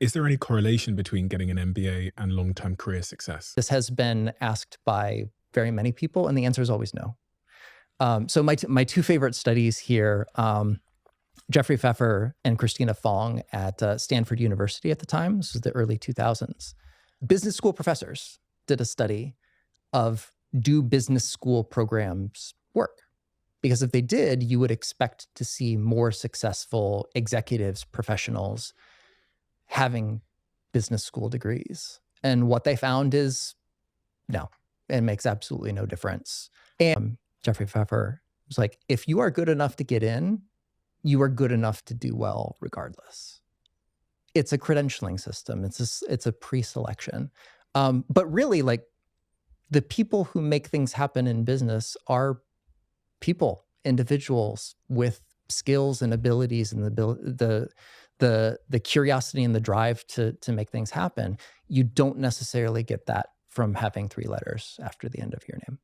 Is there any correlation between getting an MBA and long-term career success? This has been asked by very many people, and the answer is always no. So my two favorite studies here, Jeffrey Pfeffer and Christina Fong at Stanford University at the time. This was the early 2000s. Business school professors did a study of, do business school programs work? Because if they did, you would expect to see more successful executives, professionals having business school degrees. And what they found is no, it makes absolutely no difference. And Jeffrey Pfeffer was like, if you are good enough to get in, you are good enough to do well regardless. It's a credentialing system. It's a pre-selection. But really, like, the people who make things happen in business are people, individuals with skills and abilities and the curiosity and the drive to make things happen. You don't necessarily get that from having three letters after the end of your name.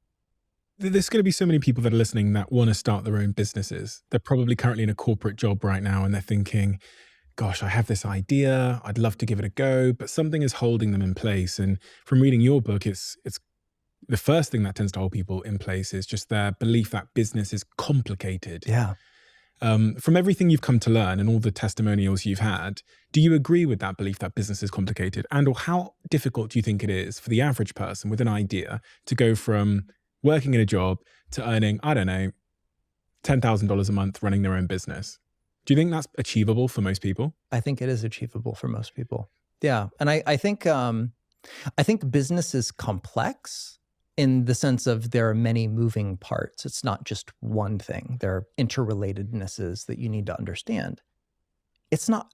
There's going to be so many people that are listening that want to start their own businesses. They're probably currently in a corporate job right now and they're thinking, gosh, I have this idea. I'd love to give it a go, but something is holding them in place. And from reading your book, it's the first thing that tends to hold people in place is just their belief that business is complicated. Yeah. From everything you've come to learn and all the testimonials you've had, do you agree with that belief that business is complicated? And or how difficult do you think it is for the average person with an idea to go from working in a job to earning, I don't know, $10,000 a month running their own business? Do you think that's achievable for most people? I think it is achievable for most people. Yeah. And I think business is complex in the sense of there are many moving parts. It's not just one thing. There are interrelatednesses that you need to understand. It's not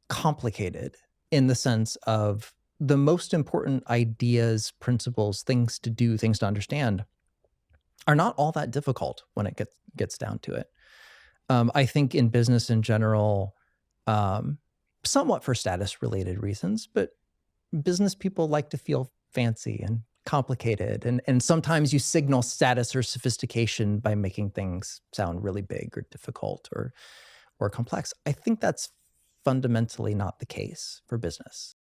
complicated in the sense of the most important ideas, principles, things to do, things to understand are not all that difficult when it gets down to it. I think in business in general, somewhat for status-related reasons, but business people like to feel fancy and complicated. And sometimes you signal status or sophistication by making things sound really big or difficult or complex. I think that's fundamentally not the case for business.